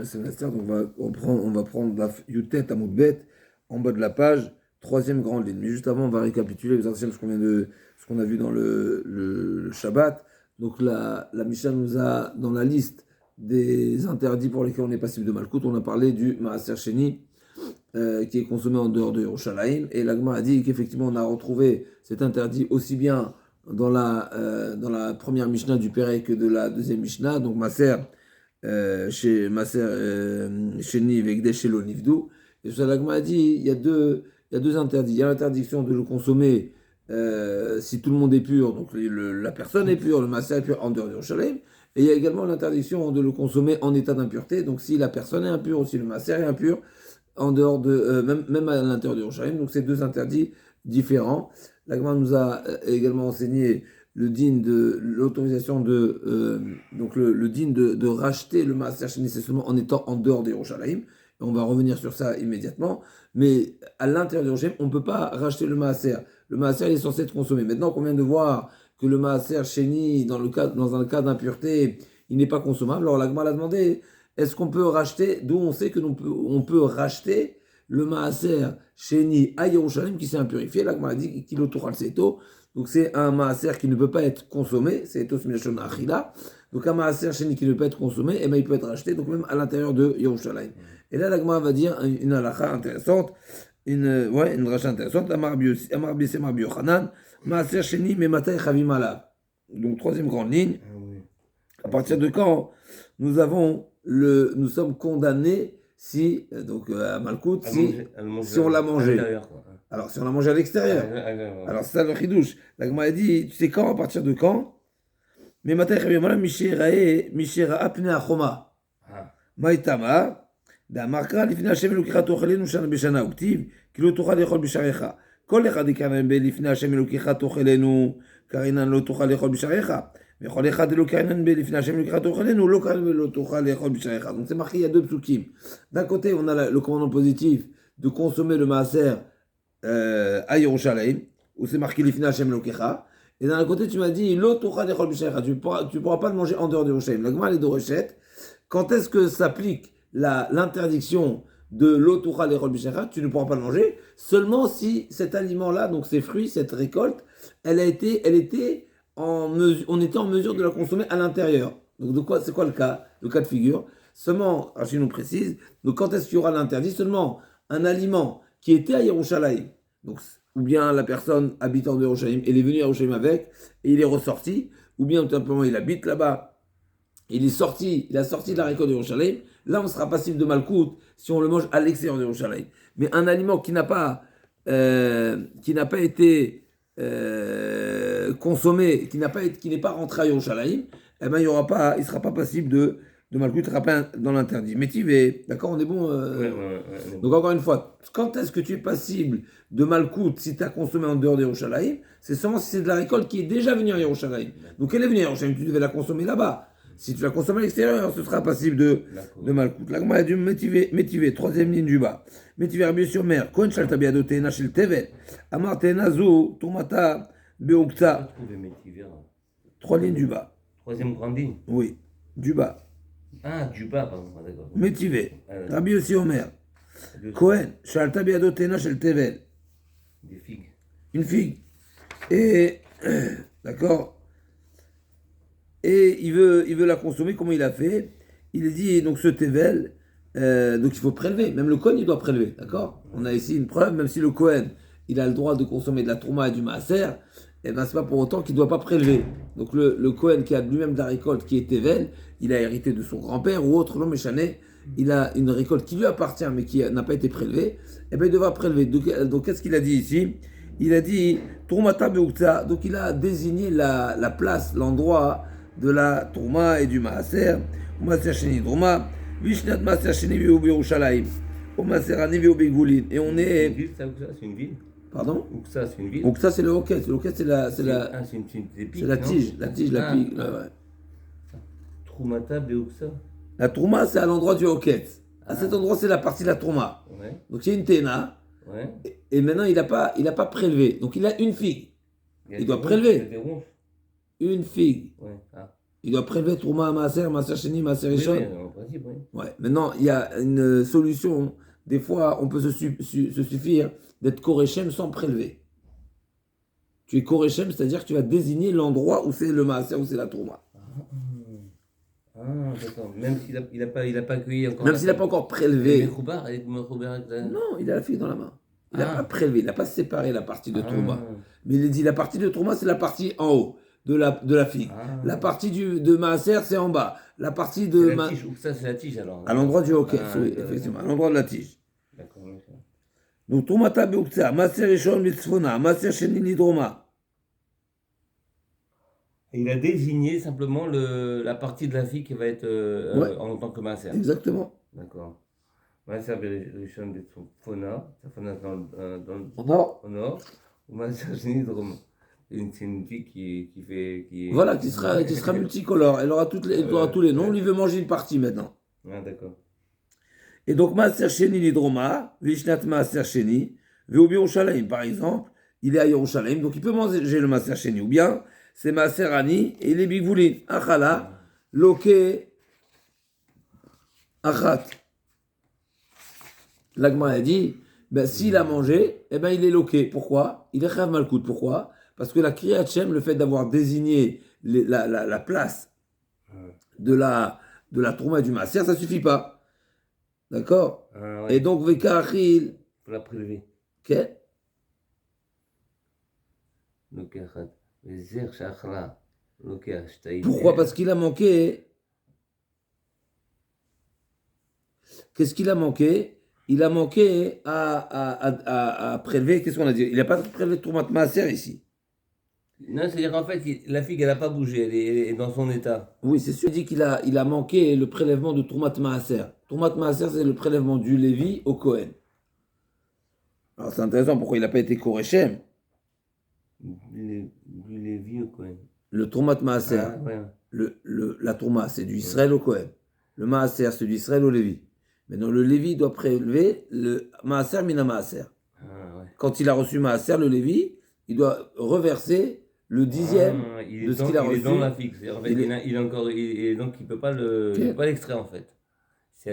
Sémestre, donc on va prendre la Yutet Amoud Bet en bas de la page, troisième grande ligne. Mais juste avant, on va récapituler ce qu'on a vu dans le Shabbat. Donc la Mishnah nous a dans la liste des interdits pour lesquels on est passible de Malkout. On a parlé du Maaser Sheni qui est consommé en dehors de Yerushalayim. Et l'Agma a dit qu'effectivement on a retrouvé cet interdit aussi bien dans la première Mishnah du Pérec que de la deuxième Mishnah. Donc Maaser chez Maser Sheni Vegdesh Shelo Nivdou. Et ça, l'Agma a dit il y a deux interdits. Il y a l'interdiction de le consommer si tout le monde est pur, donc la personne est pure, le Maser est pur en dehors de Yerushalayim. Et il y a également l'interdiction de le consommer en état d'impureté, donc si la personne est impure ou si le Maser est impur, en dehors de, même à l'intérieur de Yerushalayim. Donc c'est deux interdits différents. L'Agma nous a également enseigné le din de l'autorisation donc le din de racheter le Maaser Sheni, c'est seulement en étant en dehors des Yerushalayim. On va revenir sur ça immédiatement. Mais à l'intérieur de Yerushalayim, on ne peut pas racheter le Maaser. Le Maaser il est censé être consommé. Maintenant qu'on vient de voir que le Maaser Sheni, dans un cas d'impureté, il n'est pas consommable, alors l'Agma l'a demandé, est-ce qu'on peut racheter, d'où on sait que on peut racheter le Maaser Sheni à Yerushalayim qui s'est impurifié. L'Agma a dit qu'il autour al seto. Donc c'est un maaser qui ne peut pas être consommé, c'est Etos Milachon Achila. Donc un maaser Sheni qui ne peut pas être consommé, et ben il peut être racheté, donc même à l'intérieur de Yerushalayim. Et là, l'Agma va dire une halakha intéressante, une dracha intéressante. Amar Biesem Rabbi Yochanan, maaser Sheni mematay chavim alav. Donc troisième grande ligne. À partir de quand nous sommes condamnés si donc à Malkout si on l'a mangé. Alors, si on l'a mangé à l'extérieur. Alors, c'est ça le chidouche. La Gemara a dit, tu sais quand, à partir de quand? Mais matin, Mishera Pnei Achoma. Maïtama, Damarka, Lifna Hashem Elokicha Tochelenu Shana Beshana Uktiv, Kilo Tocha Lechol Bisharecha. Kol Echad Ikanem Be Lifna Hashem Elokicha Tochelenu, Karinan Lo Tocha Lechol Bisharecha. Mais Kol Echad Elokinan Be Lifna Hashem Elokicha Tochelenu, Lo Karinan Lo Tocha Lechol Bisharecha. Donc, c'est marqué, il y a deux psukim. D'un côté, on a le commandement positif de consommer le maaser à Yerushalayim, où c'est marqué Lifna Hashem Elokecha. Et d'un côté, tu m'as dit, Lo Tocha Lechol Bisharecha. Tu pourras pas le manger en dehors de Yerushalayim. La Gemara, les deux rechettes. Quand est-ce que s'applique l'interdiction de Lo Tocha Lechol Bisharecha? Tu ne pourras pas le manger seulement si cet aliment-là, donc ces fruits, cette récolte, on était en mesure de la consommer à l'intérieur. Donc c'est quoi le cas de figure? Seulement, Rachid nous précise, donc quand est-ce qu'il y aura l'interdit? Seulement un aliment qui était à Yerushalayim, donc ou bien la personne habitant de Yerushalayim, elle est venue à Yerushalayim avec, et il est ressorti, ou bien tout simplement il habite là-bas, il a sorti de la récolte de Yerushalayim, là on sera passible de Malkout si on le mange à l'extérieur de Yerushalayim. Mais un aliment qui n'a pas été consommé, qui n'est pas rentré à Yerushalayim, eh ben il ne sera pas passible de Malkout, il sera pas dans l'interdit. Métivé, d'accord, on est bon Donc encore une fois, quand est-ce que tu es passible de Malkout si tu as consommé en dehors de Yerushalayim? C'est seulement si c'est de la récolte qui est déjà venue à Yerushalayim. Donc elle est venue à Yerushalayim, tu devais la consommer là-bas. Si tu la consommes à l'extérieur, ce sera passible de Malkout. La Gemara a dit métivé, troisième ligne du bas. Métivé, Rabbi Yomer, Kohen Shalta Biado Teena Shel Tevel, Amar Teena Zu, Tomata Beukta. Trois lignes du bas. Troisième grande ligne. Oui, du bas. Ah, du bas, pardon. D'accord. Métivé, Rabbi Yomer, Kohen Shalta Biado Teena Shel Tevel. Des figues. Une figue. Et, d'accord. Et il veut la consommer, comment il a fait? Il dit, donc ce tevel, donc il faut prélever. Même le Kohen, il doit prélever, d'accord? On a ici une preuve, même si le Kohen, il a le droit de consommer de la trouma et du maaser, et ben c'est pas pour autant qu'il ne doit pas prélever. Donc le Kohen qui a lui-même de la récolte qui est tevel, il a hérité de son grand-père ou autre, l'homme échané, il a une récolte qui lui appartient mais qui n'a pas été prélevée, et ben il devra prélever. Donc qu'est-ce qu'il a dit ici? Il a dit, Troumata Beukta, donc il a désigné la place, l'endroit de la Trouma et du Maaser, Maaser Sheni Trouma, Vishnat Maaser Sheni Viu Yerushalayim, au Maaser Ani Viu Begulin. Et on est. C'est une ville? Pardon? Uksa, c'est une ville? Uksa, c'est le hoquet. Le hoquet, c'est la tige. La tige, la pique. Ouais. Troumata Beuksa. La Trouma, c'est à l'endroit du hoquet. À cet endroit, c'est la partie de la Trouma. Ouais. Donc il y a une Téna. Ouais. Et maintenant, il n'a pas prélevé. Donc il a une figue. Il doit prélever. Une figue. Ouais. Ah. Il doit prélever Trouma, Maaser, Maaser Sheni, Maaser Oui, Rishon. oui, en principe, oui. Ouais. Maintenant, il y a une solution. Des fois, on peut se suffire d'être Korechem sans prélever. Tu es Korechem, c'est-à-dire que tu vas désigner l'endroit où c'est le Maaser, où c'est la Trouma. Ah, d'accord. Même s'il a pas accueilli encore. Même s'il n'a pas encore prélevé. Non, il a la fille dans la main. Il n'a pas prélevé, il n'a pas séparé la partie de Trouma. Mais il dit la partie de Trouma, c'est la partie en haut de la figue. La partie de Maaser, c'est en bas. La partie de. C'est la tige, ou ça, c'est la tige alors. À l'endroit du hockey, oui, d'accord. effectivement, à l'endroit de la tige. D'accord. Donc, Troumata Beukta, Maaser Rishon Mitzvona, Maaser Sheni Nidroma. Il a désigné simplement la partie de la fille qui va être en tant que maaser. Exactement. D'accord. Maaser Rishon Mitzvona, ça fait dans Au nord. au nord, ou Maaser Sheni Nidroma. C'est une fille qui fait. Voilà, qui sera multicolore. Elle aura tous les noms. On lui veut manger une partie maintenant. Ah, d'accord. Et donc, Maaser Sheni Nidroma, Vishnat Maaser Sheni, Veobi Yerushalayim, par exemple, il est à Yerushalayim, donc il peut manger le Maaser Sheni. Ou bien, c'est Maaser Ani et les Bigvoulin. Achala, Loke, Achat. L'Agma a dit, s'il a mangé, il est loqué. Pourquoi? Il est Chayav Malkout. Pourquoi? Parce que la Kriyat Shem, le fait d'avoir désigné la place de la Trouma et du Maaser, ça ne suffit pas. D'accord? Ouais. Et donc, Veka Achil. Pour la prélever. Ok? Pourquoi? Parce qu'il a manqué. Qu'est-ce qu'il a manqué? Il a manqué à prélever. Qu'est-ce qu'on a dit? Il n'a pas prélevé de Troumat Maaser ici. Non, c'est-à-dire qu'en fait, la figue, elle n'a pas bougé, elle est dans son état. Oui, c'est sûr. Il dit qu'il a manqué le prélèvement de Troumat Maaser. Troumat Maaser, c'est le prélèvement du Lévi au Kohen. Alors c'est intéressant pourquoi il n'a pas été Korechem. Du Lévi au Kohen. Le Troumat Maaser, la Trouma, c'est du Israël au Kohen. Le Maaser, c'est du Israël au Lévi. Maintenant, le Lévi doit prélever le Maaser Mina Maaser. Quand il a reçu Maaser, le Lévi, il doit reverser le dixième de ce qu'il a reçu. Il est dans la fixe. En fait, donc il ne peut pas l'extraire en fait.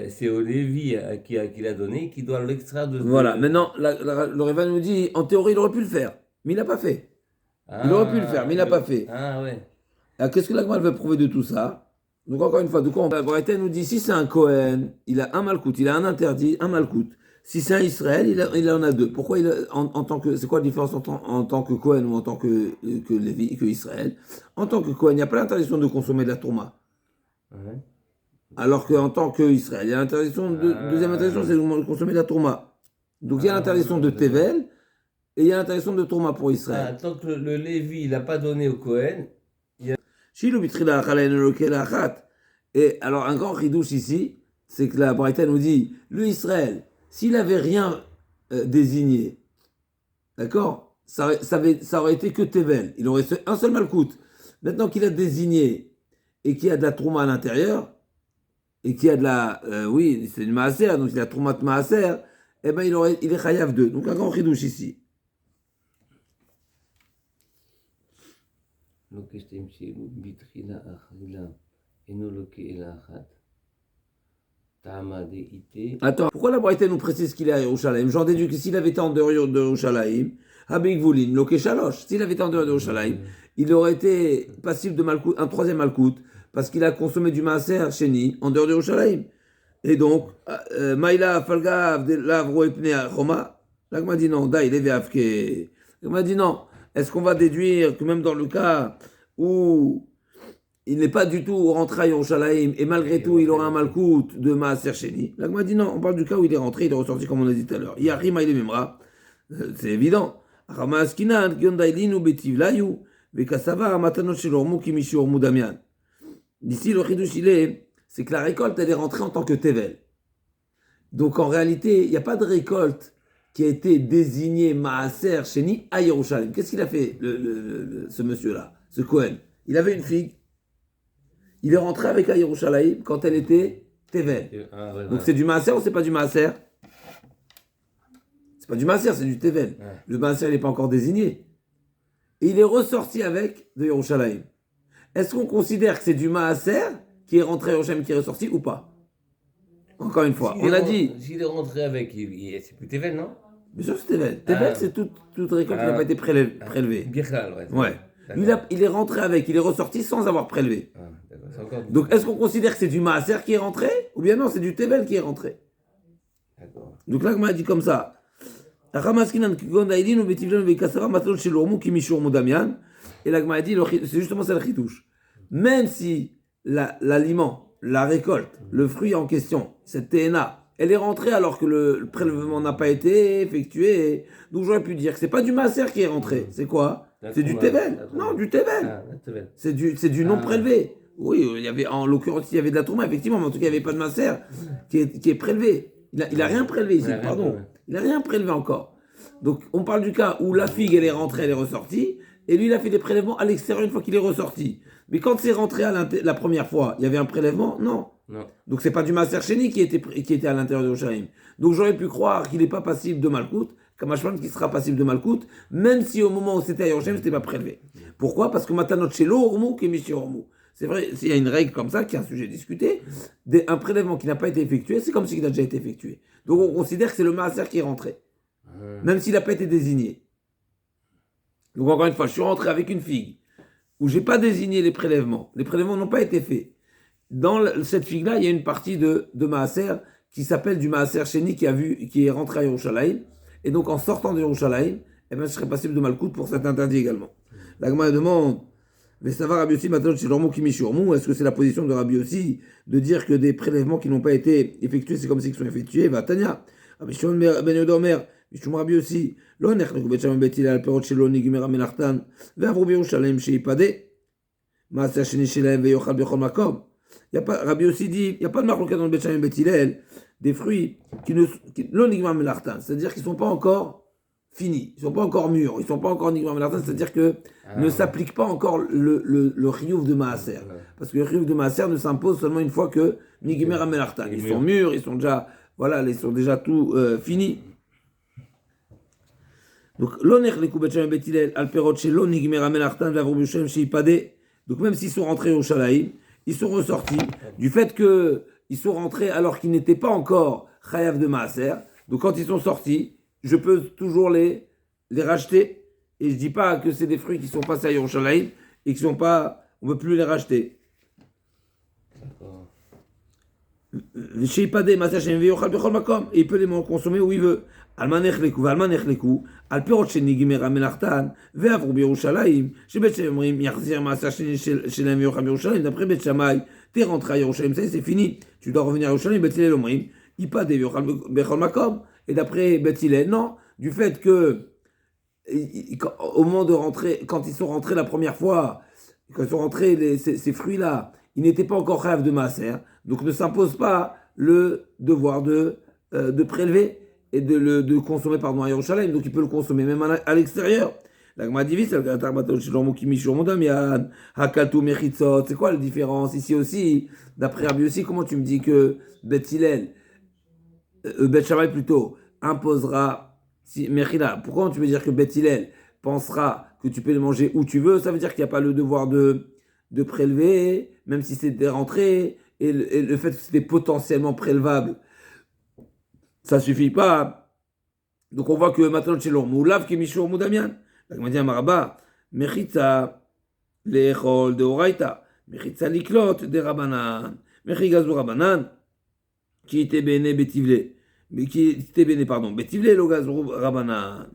C'est au Lévi qui l'a donné qui doit l'extraire de. Voilà, maintenant, le Révan nous dit, en théorie, il aurait pu le faire, mais il n'a pas fait. Il aurait pu le faire, mais il n'a pas fait. Ah ouais. Alors, qu'est-ce que l'Agma veut prouver de tout ça? Donc, encore une fois, la Braïta nous dit, si c'est un Kohen, il a un Malkout, il a un interdit, un Malkout. Si c'est un Israël, il en a deux. Pourquoi en tant que, c'est quoi la différence en tant que Kohen ou en tant que Lévi, que Israël? En tant que Kohen, il n'y a pas l'interdiction de consommer de la tourma. Ouais. Alors qu'en tant qu'Israël, il y a l'interdiction deuxième interdiction, c'est de consommer de la tourma. Donc il y a l'interdiction de Tevel et il y a l'interdiction de tourma pour Israël. Tant que le Lévi, il n'a pas donné au Kohen. Et alors un grand ridouche ici, c'est que la Braïta nous dit, le Israël, s'il n'avait rien désigné, d'accord, ça aurait été que Tevel. Il aurait fait un seul malkout. Maintenant qu'il a désigné et qu'il y a de la trouma à l'intérieur, et qu'il y a de la... oui, c'est du maaser, donc il y a trouma de maaser, il est chayav 2. Donc un grand ridouche ici. Attends, pourquoi la Braïta nous précise qu'il est à Yerushalayim? J'en déduis que s'il avait été en dehors de Yerushalayim, Habik Voulin, Loke Shalosh, s'il avait été en dehors de Yerushalayim, il aurait été passible de Malkout, un troisième Malkout, parce qu'il a consommé du Maaser Sheni en dehors de Yerushalayim. Et donc, Maïla Falgav de Lavro Epnea Choma, là, il m'a dit non, il est Veavke. Il m'a dit non, est-ce qu'on va déduire que même dans le cas où il n'est pas du tout rentré à Yerushalayim et malgré tout il aura un malkout de Maaser Sheni. Là, il m'a dit non, on parle du cas où il est rentré, il est ressorti comme on a dit tout à l'heure. Yahri Maïle Memra, c'est évident. Ramaskinan, Gyondailinu Betivlayu, Vekasava, Matanot Shilormu, Kimishur Mudamian. D'ici, le chidouche, c'est que la récolte, elle est rentrée en tant que Tevel. Donc, en réalité, il n'y a pas de récolte qui a été désignée Maaser Sheni à Yerushalayim. Qu'est-ce qu'il a fait, ce monsieur-là, ce Cohen? Il avait une figue. Il est rentré avec à Yerushalayim quand elle était Tevel. Donc, c'est du Maaser ou c'est pas du Maaser? C'est pas du Maaser, c'est du Tevel. Le Maaser, il n'est pas encore désigné. Et il est ressorti avec de Yerushalayim. est-ce qu'on considère que c'est du maaser qui est rentré à Yerushalayim qui est ressorti ou pas? Encore une fois, on a dit. S'il est rentré avec, c'est plus Tevel, non? Bien sûr, c'est Tevel. Tevel, c'est toute récolte qui n'a pas été prélevée. Birchal, ouais. Ouais. Il est rentré avec, il est ressorti sans avoir prélevé. Encore... Donc, est-ce qu'on considère que c'est du maaser qui est rentré ou bien non, c'est du Tevel qui est rentré? Donc là, on a dit comme ça. Et la Gemara dit, c'est justement ça le chitouche. Même si l'aliment, la récolte, le fruit en question, cette TNA, elle est rentrée alors que le prélèvement n'a pas été effectué. Donc j'aurais pu dire que c'est pas du maaser qui est rentré. C'est quoi? C'est du Tevel. Non, du Tevel. C'est du non prélevé. Oui, il y avait, en l'occurrence, il y avait de la tourma, effectivement, mais en tout cas, il n'y avait pas de maaser qui est prélevé. Il a rien prélevé ici, pardon. Il n'a rien prélevé encore. Donc, on parle du cas où la figue, elle est rentrée, elle est ressortie, et lui, il a fait des prélèvements à l'extérieur une fois qu'il est ressorti. Mais quand c'est rentré la première fois, il y avait un prélèvement? Non. Donc, c'est pas du maaser chéni qui était à l'intérieur de Yerushalayim. Donc, j'aurais pu croire qu'il n'est pas passible de malcoute, comme Ashman qui sera passible de malcoute, même si au moment où c'était à Yerushalayim, c'était pas prélevé. Pourquoi? Parce que matanot shelo ormu kemishi ormu. C'est vrai, s'il y a une règle comme ça, qui est un sujet discuté, un prélèvement qui n'a pas été effectué, c'est comme s'il a déjà été effectué. Donc on considère que c'est le maaser qui est rentré, même s'il n'a pas été désigné. Donc encore une fois, je suis rentré avec une figue, où je n'ai pas désigné les prélèvements n'ont pas été faits. Dans cette figue-là, il y a une partie de maaser qui s'appelle du maaser chéni qui est rentré à Yerushalayim, et donc en sortant de Yerushalayim, eh ben, je serais passible de malcoute pour cet interdit également. La Gemara demande... Mais ça va, Rabbi Yossi, maintenant, chez l'ormou qui mis sur mou, est-ce que c'est la position de Rabbi Yossi de dire que des prélèvements qui n'ont pas été effectués, c'est comme s'ils sont effectués? Va, Tania. Rabbi Shimon ben Yodomer, Mishum Rabbi Yossi, lo nechleku bet Shamim bet Hillel, perot shelo nigmera melachtan, ve'avru b'Yerushalayim sheipade, ma'aseh hasheni shelahem ve'yochal bechol makom. Rabbi Yossi dit, il n'y a pas de marloquet dans le bet Shamim bet Hillel, des fruits qui lo nigmera melachtan, c'est-à-dire qu'ils ne sont pas encore finis, ils ne sont pas encore mûrs, ils ne sont pas encore nigmera melachtan, c'est-à-dire que ne s'applique pas encore le chiyuv de maaser. Parce que le chiyuv de maaser ne s'impose seulement une fois que nigmera melachtan. Ils sont mûrs, ils sont déjà tout finis. Donc, l'oner les kubetchem betilel al perot shelo nigmera melachtan v'avru b'shem sheipade. Donc, même s'ils sont rentrés au Shalaïm, ils sont ressortis du fait qu'ils sont rentrés alors qu'ils n'étaient pas encore chayav de maaser. Donc, quand ils sont sortis, je peux toujours les racheter. Et je ne dis pas que c'est des fruits qui sont passés à Yerushalayim et qui sont pas, on ne peut plus les racheter. Et il peut les consommer où il veut. D'après Bet Shammai, t'es rentré à Yerushalayim, c'est fini. Tu dois revenir à Yerushalayim. Bet Hillel omrim, et d'après Bet Hillel, non, du fait que au moment de rentrer, quand ils sont rentrés la première fois, quand ils sont rentrés ces fruits-là, ils n'étaient pas encore chayav de maaser, donc ne s'impose pas le devoir de prélever et de consommer à Yerushalayim, donc il peut le consommer même à l'extérieur. La Gemara dit, c'est quoi la différence ici aussi? D'après Rabbi Yossi, comment tu me dis que Bet Hillel, Bet Shammai plutôt, imposera Mechila, pourquoi tu veux dire que Bet Hillel pensera que tu peux les manger où tu veux? Ça veut dire qu'il n'y a pas le devoir de prélever, même si c'était rentré, et le fait que c'était potentiellement prélevable, ça suffit pas. Donc on voit que maintenant chez l'ormou, lav qui mishur moudamian. La Gemara dit à Maraba, Mechitza lechol de oraita, Mechitza liklot de rabanan, Mechigazu rabanan, qui était béné betivle. Mais qui était béné, pardon. Betivle logaz rabanan.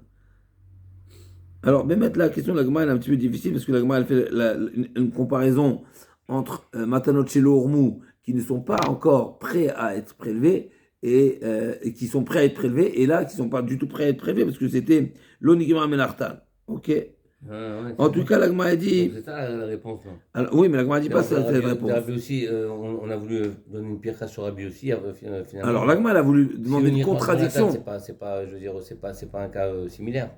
Alors, même la question de la Gemara est un petit peu difficile parce que la Gemara elle fait une comparaison entre matanot shelo ormu qui ne sont pas encore prêts à être prélevés et qui sont prêts à être prélevés et là qui ne sont pas du tout prêts à être prélevés parce que c'était l'onigma menartan. Ok. En tout cas, la Gemara dit. C'est ça la réponse. Alors, oui, mais la Gemara dit pas cette réponse. Rabbi aussi, on a voulu donner une pierre sur Rabbi aussi. Finalement. Alors, la Gemara a voulu demander une contradiction. C'est pas, je veux dire, c'est pas un cas similaire.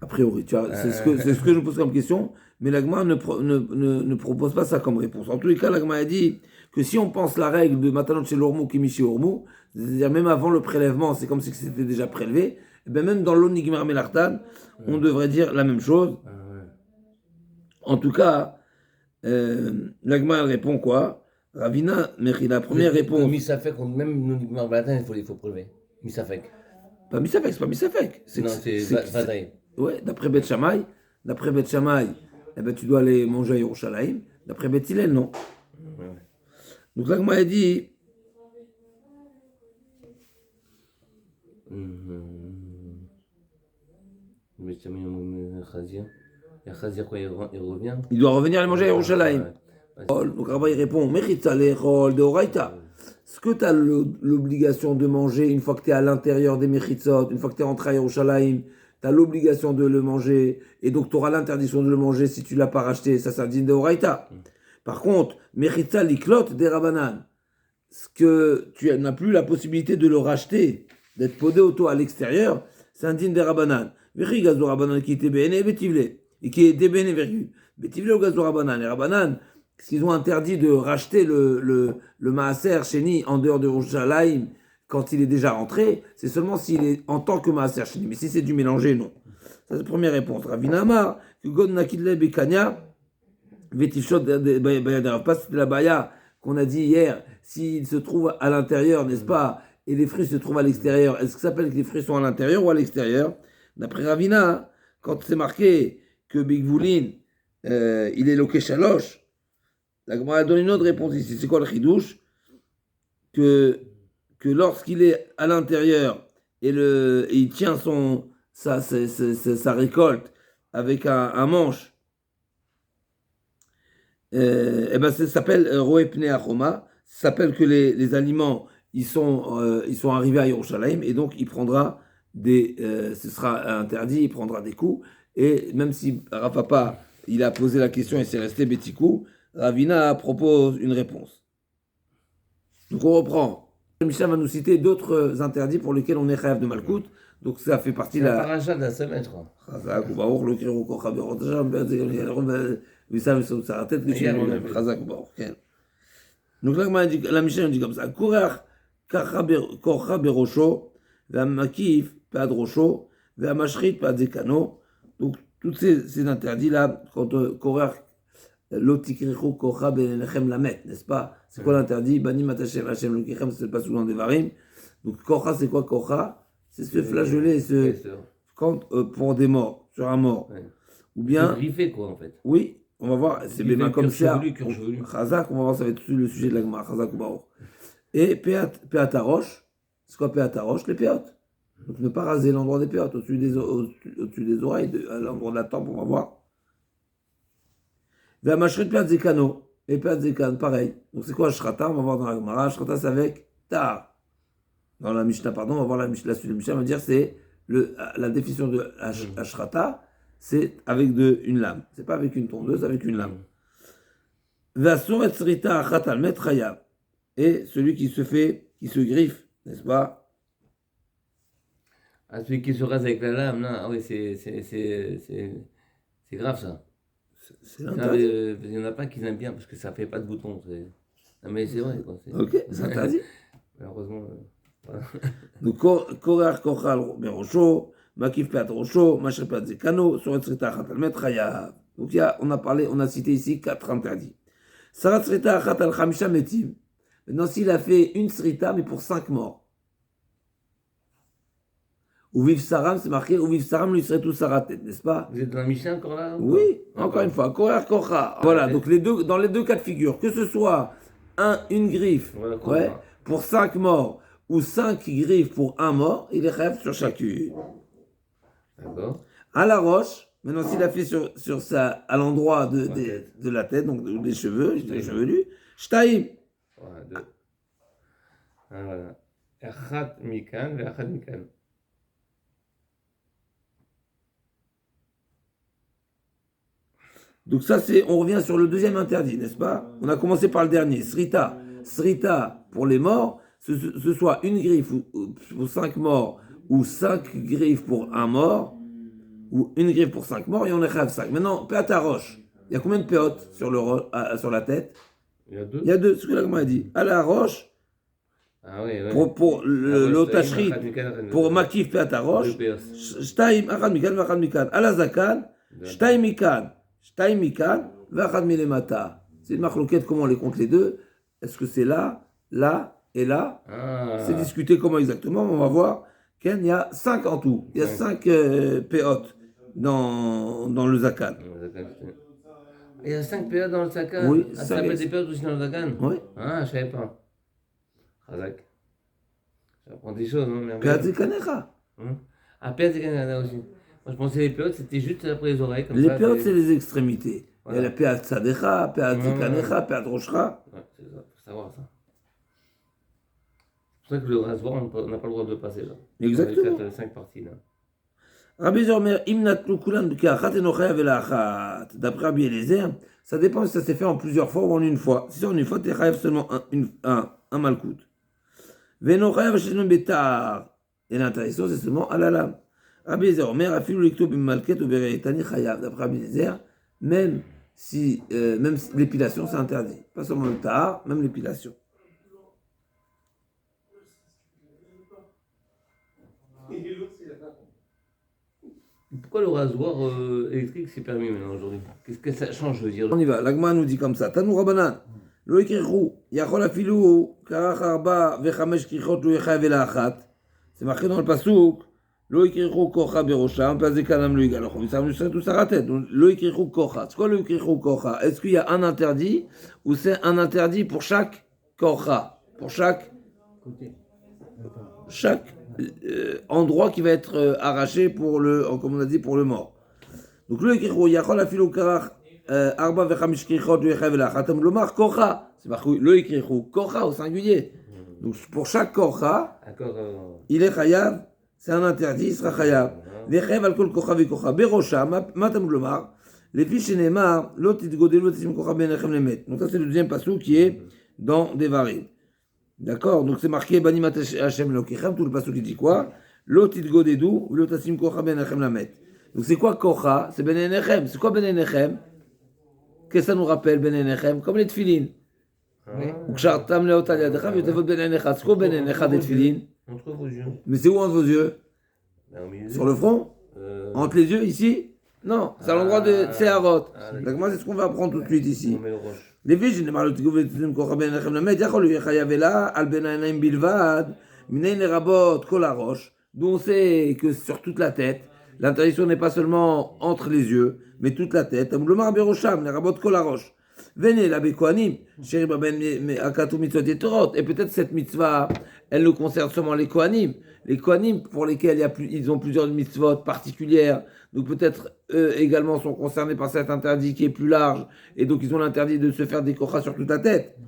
A priori, tu vois, c'est ce que je pose comme question, mais la Gemara ne propose pas ça comme réponse. En tous les cas, la Gemara a dit que si on pense la règle de matanot chez l'ormou qui michi ormou, c'est-à-dire même avant le prélèvement, c'est comme si c'était déjà prélevé. Et bien même dans l'onigmar melartan, on devrait dire la même chose. En tout cas, L'Agma répond quoi? Ravina, mais la première réponse. Misafek, même nous, Marbalatin, il faut prélever. Misafek. Pas Misafek, c'est pas Misafek. Non, c'est Vadaï. Ouais, d'après Beth Shammai, eh ben, tu dois aller manger à Yerushalayim. D'après Beth Hillel, non. Ouais. Donc l'Agma a dit. Mais tu as mis un Khazia. Et Khazia, quoi, il revient. Il doit revenir aller manger à Yerushalayim. Ouais. Donc Rabba il répond, Mechitza lechol de Oraita. Est-ce que tu as l'obligation de manger une fois que tu es à l'intérieur des Mechitzot, une fois que tu es rentré à Yerushalayim, tu as l'obligation de le manger, et donc tu auras l'interdiction de le manger si tu ne l'as pas racheté, ça c'est un din de Oraita. Par contre, Mechitza liklot des Rabanan, ce que tu n'as plus la possibilité de le racheter, d'être podé auto à l'extérieur, c'est un din des Rabanan. Vechi gazo Rabanan qui était béné, betivle, et qui est débéné, virgule. Betivle ou gazo Rabanan. Les Rabanan, parce qu'ils ont interdit de racheter le Maaser Sheni en dehors de Yerushalayim quand il est déjà rentré, c'est seulement s'il est en tant que Maaser Sheni. Mais si c'est du mélanger, non. Ça, c'est la première réponse. Ravina Amar, que God Nakidle Bekanya, Vetifshot Bayadarav. Pas c'était la Baya qu'on a dit hier, s'il se trouve à l'intérieur, n'est-ce pas, et les fruits se trouvent à l'extérieur, est-ce que ça s'appelle que les fruits sont à l'intérieur ou à l'extérieur? D'après Ravina, quand c'est marqué que Bigvoulin, il est loqué chaloche, la Gemara donne une autre réponse ici. C'est quoi le chidouche? Que lorsqu'il est à l'intérieur et il tient sa récolte avec un manche, et ben ça s'appelle Roepne Achoma. Ça s'appelle que les aliments ils sont arrivés à Yerushalayim et donc il prendra ce sera interdit, il prendra des coups. Et même si Rafapa il a posé la question et c'est resté Betikou, Ravina propose une réponse. Donc on reprend. Le Mishnah va nous citer d'autres interdits pour lesquels on est chayav de Malkout. Donc ça fait partie de la. C'est un paracha de la semaine, je crois. Chazak ou Baruch, le Kiro Kochaber, Vissam sur la tête, Chazak ou Baruch. Donc là, la Mishnah dit comme ça. Kourach Korcha Berosho, Makif Pad Rosho, Mashrit Pad Zekano. Donc tous ces interdits-là, quand Kourach L'otikrichu kocha benechem lamet, n'est-ce pas? C'est quoi l'interdit? Banim atachem Hashem lokichem, c'est pas souvent des varim. Donc kocha, c'est quoi kocha? C'est se flageoler, pour des morts, sur un mort. Ouais. Ou bien. C'est griffé, quoi, en fait. Oui, on va voir, c'est bien comme ça. Chazak, on va voir, ça va être le sujet de la Gemara, Chazak ou Baruch. Et Peatarosh, c'est quoi Peatarosh? Les péotes. Donc ne pas raser l'endroit des péotes, au-dessus des oreilles, à l'endroit de la tempe, on va voir. Et Mashrit Peat Zekano. Et Peat Zekan, pareil. Donc c'est quoi Ashrata? On va voir dans la Gemara. Ashrata, c'est avec Tar. Dans la Mishnah, pardon, on va voir la suite de la Mishnah. On va dire c'est la définition de Ashrata, c'est avec une lame. C'est pas avec une tondeuse, avec une lame. Vasur et Srita Achat al Metraya. Et celui qui se griffe, n'est-ce pas? Ah, celui qui se rase avec la lame, là, ah oui, c'est grave ça. Il n'y en a pas qui l'aiment bien parce que ça ne fait pas de bouton. Non, mais c'est vrai. Quoi, ok, c'est interdit. Malheureusement. Voilà. Donc, Korar Kochal Berosho, Makif Peat Rosho, Masher Peat Zekano, Soret Srita Achat al Metraya. Donc, on a cité ici 4 interdits. Sarat Srita Achat al Chamisha Metim. Maintenant, s'il a fait une Srita, mais pour 5 morts. Ou vive Saram, c'est marqué, ou vive Saram lui serait tout Saratet, n'est-ce pas? Vous êtes dans la Mishnah encore là? Oui, encore une fois, Korar Kocha. Voilà, donc dans les deux cas de figure, que ce soit une griffe pour 5 morts ou 5 griffes pour 1 mort, il est rêve sur chacune. D'accord. À la roche, maintenant s'il a fait à l'endroit de la tête, donc des cheveux, des chevelus, Shtaim. Voilà, 2. Voilà. Echat mikan, echat mikan. Donc ça, on revient sur le deuxième interdit, n'est-ce pas? On a commencé par le dernier, Srita. Srita pour les morts, ce soit une griffe pour 5 morts, ou 5 griffes pour 1 mort, ou une griffe pour 5 morts, et on est rêve 5. Maintenant, Peat à roche. Il y a combien de péotes sur la tête? Il y a 2. Il y a 2, ce que la Gemara a dit. À la roche, pour l'otachrit, pour Makif Peat à roche, Shtaim, Achad Mikan, Achad Mikan. À la Zakan, Shtaim Mikan. Shtaim Mikan, Vachad milemata. C'est une marloquette, comment on les compte les deux? Est-ce que c'est là, là et là? C'est discuté comment exactement, on va voir. Ken, il y a 5 en tout. Il y a 5 péotes dans le zakan. Il y a 5 périodes dans le zakan. Oui, ça s'appelle des périodes aussi dans le zakan. Oui. Ah, je savais pas. Razak. J'apprends des choses, non? Péat zekanecha. Ah, période zekanecha aussi. Moi, je pensais que les périodes, c'était juste après les oreilles. Comme Les ça, péotes, c'est les extrémités. Voilà. Il y a la péat tzadecha, péat zekanecha, péat roshcha. Ouais, c'est ça, faut savoir ça. C'est pour ça que le rasoir, on n'a pas le droit de le passer là. Exactement. Dans les 5 parties là. Rabbi Zomer, imnatlu kulan b'ke'achat enochaya vela'achat. D'après Rabbi Eliezer, ça dépend si ça s'est fait en plusieurs fois ou en une fois. Si c'est en une fois, t'es chayav seulement un malkout. V'enochaya v'shesnon betar. Et l'interdiction, c'est seulement à la lame. Rabbi Eliezer Omer, afilu l'ikto b'malket ou bereitani chayav. D'après Rabbi Eliezer, même si l'épilation, c'est interdit. Pas seulement le tahar, même l'épilation. Pourquoi le rasoir électrique c'est permis maintenant aujourd'hui? Qu'est-ce que ça change, je veux dire? On y va. L'agma nous dit comme ça. Tanou Rabanan. Lo ikrichu. Yachol afilu. Karach arba vechamesh krichot lo yechav ela'achat. C'est marqué dans le pasouk. Lo ikrichu kocha berosha. En place des kanam lo yigal. Alors, ça nous tout sa tête. Donc, lo ikrichu kocha. C'est quoi lo ikrichu kocha? Est-ce qu'il y a un interdit ou c'est un interdit pour chaque kocha? Pour chaque endroit qui va être arraché pour comme on a dit, pour le mort. Donc le ikrichu yachol afilu karach arba vechamish krichot lo yechav ela'achat. Lomar kocha. C'est marqué le ikrichu kocha au singulier. Donc pour chaque kocha, il est chayav. C'est un interdit, il sera chayav. Vechev al kol kocha vekocha berosha matam lomar. Les fiches ne'mar lo titgodelu tisim kocha benechem lemet. Donc ça c'est le deuxième passage qui est dans Devarim. D'accord, donc c'est marqué Banimat Hashem Lokechem, tout le passage qui dit quoi? L'otit godedou, l'otasim kocha ben echem lamet. Donc c'est quoi kocha? C'est ben enechem. C'est quoi ben enechem? Qu'est-ce que ça nous rappelle ben enechem? Comme les tefilin. Ou kshartam leotal yadecha, v'yotevot ben enecha. C'est quoi ben enecha des tefilin? Entre vos yeux. Mais c'est où entre vos yeux? Sur le front? Entre les yeux, ici? Non, c'est à l'endroit de Tseharot. Donc moi c'est ce qu'on va apprendre tout de suite ici. Les fiches, je ne parle pas de kocha ben echem lamet. Yachol yechayav ela al ben anaim bilvad. Minayin lerabot kol harosh. D'où on sait que sur toute la tête, l'interdiction n'est pas seulement entre les yeux, mais toute la tête. Amulomar berosham lerabot kol harosh. Venez la bekohanim. Sheri baben akatu mitzvot yetorot. Et peut-être cette mitzvah, elle ne concerne seulement les kohanim. Les kohanim pour lesquels ils ont plusieurs mitzvot particulières. Donc peut-être eux également sont concernés par cet interdit qui est plus large. Et donc ils ont l'interdit de se faire des kochas sur toute la tête.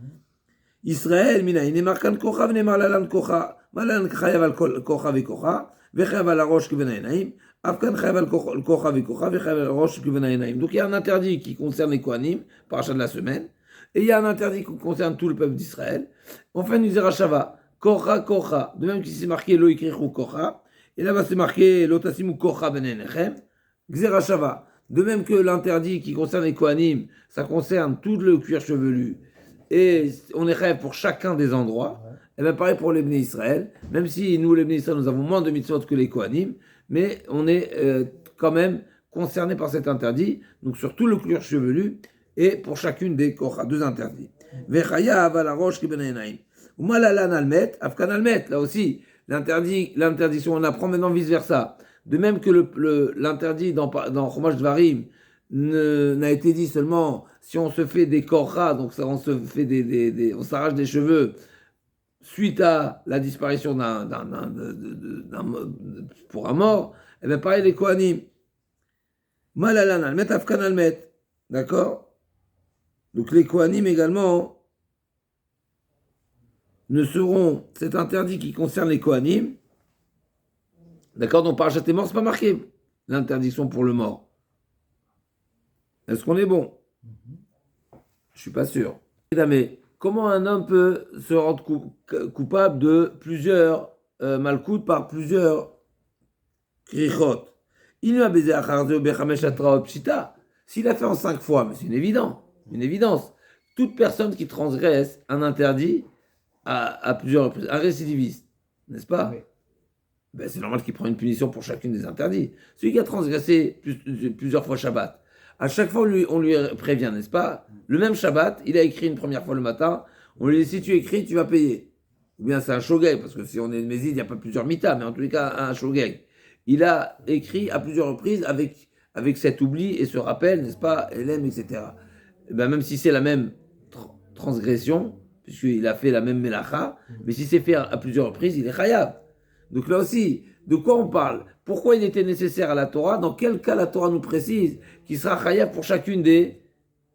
Israël, mina, il n'est marqué kocha, il n'est marqué kocha. Malan chayav al kocha vekocha, vechayav al rosh kivenainaim. Afkan chayav al kocha vekocha, vechayav al rosh kivenainaim. Donc il y a un interdit qui concerne les kohanim, parachat de la semaine. Et il y a un interdit qui concerne tout le peuple d'Israël. Enfin, nous dira Shava, kocha, kocha. De même qu'ici c'est marqué lo ikrichu kocha. Et là-bas c'est marqué lotasimu kocha ben enechem. Gzera Shava. De même que l'interdit qui concerne les kohanim, ça concerne tout le cuir chevelu. Et on est rêve pour chacun des endroits. Et bien pareil pour les Bnei Israël. Même si nous, les Bnei Israël, nous avons moins de mitzvot que les kohanim, mais on est quand même concerné par cet interdit. Donc sur tout le cuir chevelu et pour chacune des kocha, 2 interdits. Vechayav ala rosh ki ben enaim. Umalalan almet, afkan almet. Là aussi, l'interdiction, on apprend maintenant vice versa. De même que l'interdit dans Chumash Dvarim n'a été dit seulement si on se fait des korcha, donc ça, on se fait on s'arrache des cheveux suite à la disparition pour un mort, et bien pareil les kohanim. Malalan almet, afkan almet. D'accord? Donc les kohanim également ne seront, cet interdit qui concerne les kohanim, d'accord, donc parachat des morts, c'est pas marqué l'interdiction pour le mort. Est-ce qu'on est bon? Je suis pas sûr. Mais comment un homme peut se rendre coupable de plusieurs malkout par plusieurs krichot? Il lui a baisé à Kharzeo Bechamesh Atraot Pshita. S'il a fait en 5 fois, mais c'est une évidence. Toute personne qui transgresse un interdit à plusieurs reprises, un récidiviste, n'est-ce pas? Oui. Ben, c'est normal qu'il prenne une punition pour chacune des interdits. Celui qui a transgressé plusieurs fois Shabbat, À chaque fois, on lui prévient, n'est-ce pas? Le même Shabbat, il a écrit une première fois le matin, on lui dit si tu écris, tu vas payer. Ou bien c'est un shogeg, parce que si on est une méside, il n'y a pas plusieurs mitas, mais en tous les cas, un shogeg. Il a écrit à plusieurs reprises avec cet oubli et ce rappel, n'est-ce pas, LM, etc. Et ben, même si c'est la même transgression, puisqu'il a fait la même melacha, mais si c'est fait à plusieurs reprises, il est chayav. Donc là aussi, de quoi on parle? Pourquoi il était nécessaire à la Torah? Dans quel cas la Torah nous précise qu'il sera chayav pour chacune des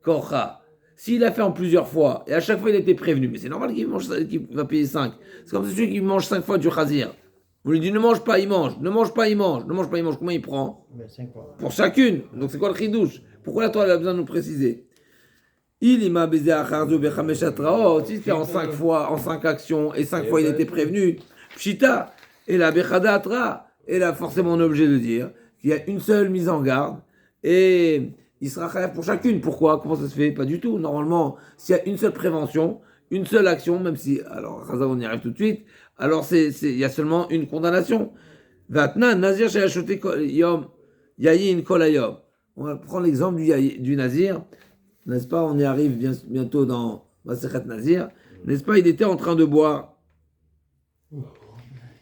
korcha? S'il a fait en plusieurs fois, et à chaque fois il était prévenu, mais c'est normal qu'il va payer 5. C'est comme celui qui mange 5 fois du chazir. On lui dit ne mange pas, il mange. Ne mange pas, il mange. Ne mange pas, il mange. Comment il prend? 5 fois. Pour chacune. Donc c'est quoi le chidouche? Pourquoi la Torah a besoin de nous préciser? Il m'a baisé à Kharzo Bechamesh Atraot. Si c'était en 5 fois, en 5 actions, et 5 fois il était prévenu. Pshita. Et la Bechada Atra. Et là, forcément, on est obligé de dire qu'il y a une seule mise en garde. Et il sera chayav pour chacune. Pourquoi? Comment ça se fait? Pas du tout. Normalement, s'il y a une seule prévention, une seule action, même si, alors, Chaza, on y arrive tout de suite, alors il y a seulement une condamnation. Vatna, Nazir, j'ai acheté Yom, Yayin, Kolayom. On va prendre l'exemple du Nazir. N'est-ce pas? On y arrive bientôt dans Masechet Nazir. N'est-ce pas? Il était en train de boire.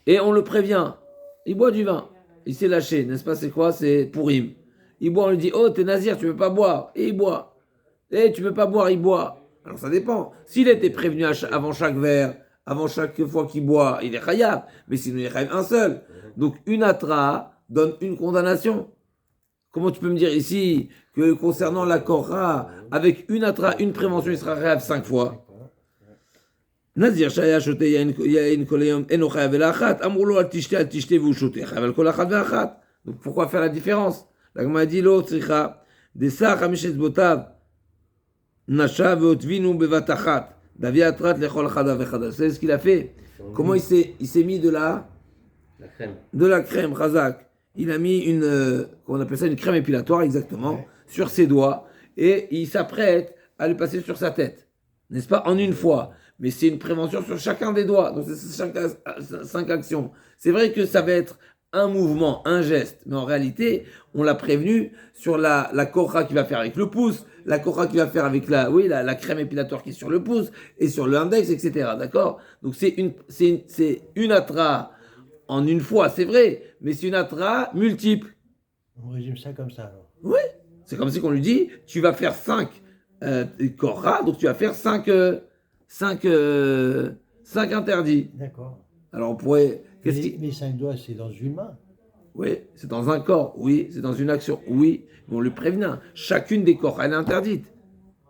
Et on le prévient. Il boit du vin. Il s'est lâché. N'est-ce pas? C'est quoi? C'est Pourim. Il boit, on lui dit, oh, t'es Nazir, tu ne peux pas boire. Et il boit. Et tu ne peux pas boire, il boit. Alors ça dépend. S'il était prévenu avant chaque verre, avant chaque fois qu'il boit, il est chayav. Mais sinon, il est chayav un seul. Donc une atra donne une condamnation. Comment tu peux me dire ici que concernant la korra, avec une atra, une prévention, il sera chayav 5 fois? Nazir shaya shote yain kol yom eno chayav el achat. Amrou lo al tishte v'u shote chayav al kol achat ve'achat. Donc pourquoi faire la différence? La Gemara dit lo tzricha desach hamishes botav nasha ve'otvinu bevatachat davia atrat lechol chada vechada. C'est ce qu'il a fait. Comment il s'est mis de la crème. De la crème, Razak. Il a mis on appelle ça une crème épilatoire, exactement, sur ses doigts, et il s'apprête à le passer sur sa tête. N'est-ce pas? En une fois. Mais c'est une prévention sur chacun des doigts. Donc c'est 5 actions. C'est vrai que ça va être un mouvement, un geste. Mais en réalité, on l'a prévenu sur la korra qu'il va faire avec le pouce, la korra qu'il va faire avec la crème épilatoire qui est sur le pouce, et sur l'index, etc. D'accord? Donc c'est une atra en une fois, c'est vrai, mais c'est une atra multiple. On résume ça comme ça alors. Oui, c'est comme si on lui dit, tu vas faire 5 korra, donc tu vas faire 5 interdits. D'accord. Alors on pourrait... Mais 5 doigts, c'est dans une main. Oui, c'est dans un corps, oui, c'est dans une action, oui, mais on lui prévient. Chacune des corps, elle est interdite.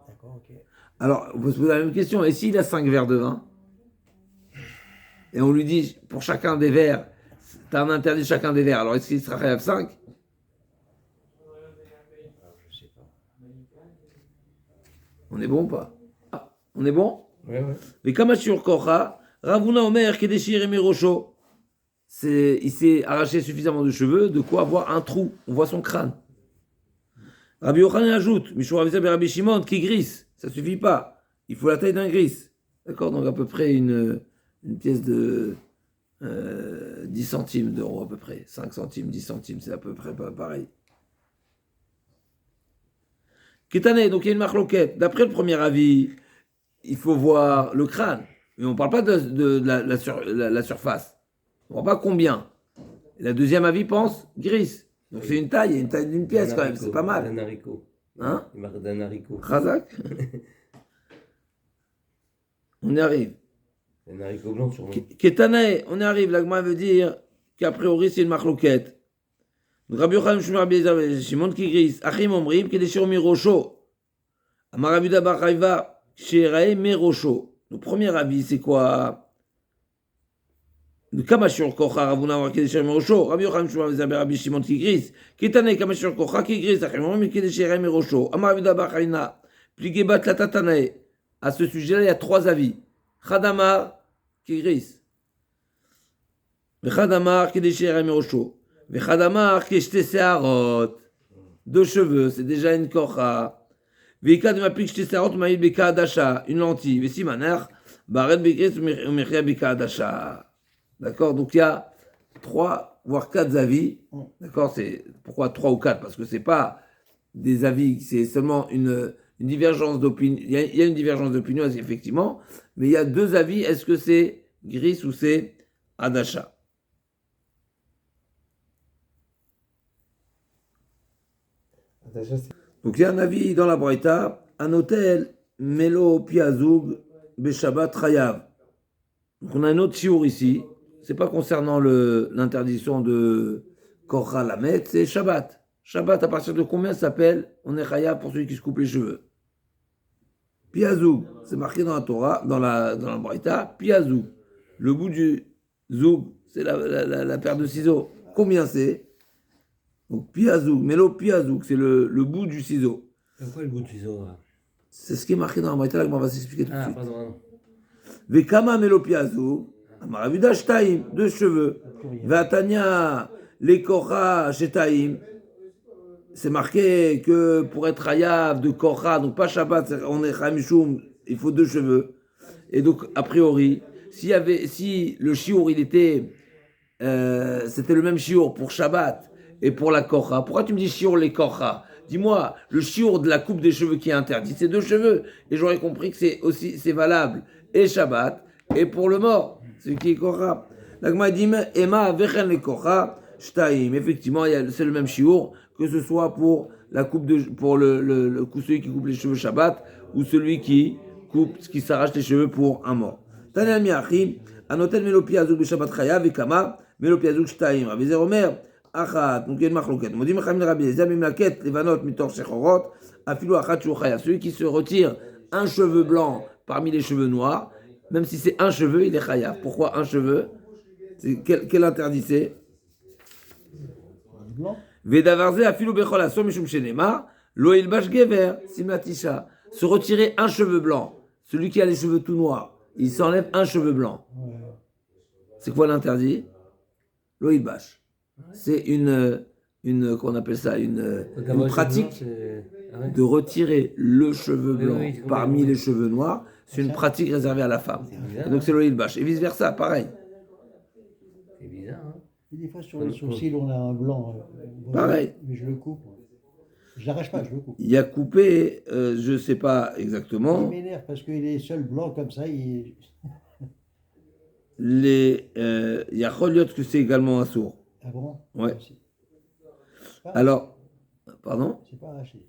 D'accord, ok. Alors, on peut se poser la même question, et s'il a 5 verres de vin, et on lui dit, pour chacun des verres, tu as un interdit de chacun des verres, alors est-ce qu'il sera chayav 5? Alors, je sais pas. On est bon ou pas? Ah, on est bon? Ouais. Mais Kamashur Kocha, Ravuna Omer Kedeshir Emirosho. Il s'est arraché suffisamment de cheveux, de quoi avoir un trou. On voit son crâne. Rabbi Yochanan ajoute, Mishur Avisa Rabbi Shimon, qui grisse. Ça suffit pas. Il faut la taille d'un gris. D'accord? Donc à peu près une pièce de 10 centimes d'euros à peu près. 5 centimes, 10 centimes, c'est à peu près pas pareil. Ketane, donc il y a une marloquette. D'après le premier avis, il faut voir le crâne. Mais on ne parle pas de la surface. On ne voit pas combien. Et la deuxième avis pense gris. Donc c'est une taille d'une pièce quand même, c'est pas mal. D'un haricot. Hein? Il marque d'un haricot. Razak. On y arrive. Un haricot blanc sûrement. Ketane, on y arrive. L'agma veut dire qu'a priori c'est une marloquette. Donc Rabbi Yochanan Shmuel Rabbi Eliezer Shimon qui gris. Achim omrim kedeshir mirosho. Amar Rabbi Yuda bar Chayva sherae mirosho. Le premier avis c'est quoi? De Kamashur Kocha Ravuna Amar kedeshir mirosho. Rabbi Yochanan Shmuel Rabbi Shimon qui gris. Ketane Kamashur Kocha qui gris. Achim omrim kedeshir mirosho. Amar Rabbi Yuda bar Chayna. Pligebat la tatanae. À ce sujet-là, il y a 3 avis. Chadamar qui gris. Vechadamar kedeshir mirosho. Vechadamar keshte seharot. 2 cheveux, c'est déjà une kocha. Veka de m'applique shte seharot maïd beka adasha. Une lentille. Vesimaner baret bekris ou mechia beka adasha. D'accord? Donc il y a 3 voire 4 avis. D'accord? C'est pourquoi 3 ou 4? Parce que c'est pas des avis, c'est seulement une divergence d'opinion. Il y a une divergence d'opinion, effectivement, mais il y a deux avis. Est-ce que c'est Gris ou c'est Adasha? Donc il y a un avis dans la Braïta, un hôtel, Melo Piazoug, Beshabbat Chayav. Donc on a un autre chiour ici, c'est pas concernant l'interdiction de Korra Lamet, c'est Shabbat. Shabbat, à partir de combien ça s'appelle? On est Chayav pour celui qui se coupe les cheveux. Piazoug, c'est marqué dans la Torah, dans la Braïta, Piazoug. Le bout du zoug, c'est la paire de ciseaux. Combien c'est? Donc Piazoug, Melo Piazoug, c'est le bout du ciseau. C'est quoi le bout du ciseau là? C'est ce qui est marqué dans la Braïta, là, on va s'expliquer tout de suite. Pardon. Vekama Melo Piazoug, Amaravuda Shtaim, 2 cheveux. Vatania, les Korra Shetaim. C'est marqué que pour être Hayav de Korra, donc pas Shabbat, on est Chamishum, il faut 2 cheveux. Et donc, a priori, si le chiour, c'était le même chiour pour Shabbat et pour la Korra, pourquoi tu me dis chiour les Korra? Dis-moi, le chiour de la coupe des cheveux qui est interdit, c'est 2 cheveux. Et j'aurais compris que c'est valable et Shabbat et pour le mort, ce qui est Korra. L'agma dit, Emma vechen les Korra, Shtaim. Effectivement, c'est le même chiour, que ce soit pour la coupe pour celui qui coupe les cheveux Shabbat ou celui qui s'arrache les cheveux pour un mort. Tanya Miachim, Anotel Melopi Azug Beshabbat Chayav et Kama, Melopi Azug Shtaim. Rabbi Zer Omer, Achat, donc il y a une marloquette. Modim Mecham Rabbi Eliezer, Mimlaket, Levanot, Mitor Shechorot, Afilu Achat Shu Chayav. Celui qui se retire un cheveu blanc parmi les cheveux noirs, même si c'est un cheveu, il est Chayav. Pourquoi un cheveu? Quel interdit c'est? Vedavarze Afilu Bechol Asom Mishum Shenema, Lo Ilbash Gever, Simlatisha. Se retirer un cheveu blanc, celui qui a les cheveux tout noirs, il s'enlève un cheveu blanc. C'est quoi l'interdit? L'oïbash. C'est qu'on appelle ça, une pratique de retirer le cheveu blanc parmi les cheveux noirs. C'est une pratique réservée à la femme. Et donc c'est l'oïbash. Et vice versa, pareil. C'est bizarre, hein? Et des fois, sur le sourcil, on a un blanc. Pareil. Mais je le coupe. Je l'arrache pas, je le coupe. Il y a coupé, je ne sais pas exactement. Il m'énerve parce qu'il est seul blanc comme ça. Il y a Choliot que c'est également un sourd. Ah bon? Ouais. Pas, Alors, pardon? c'est pas arraché.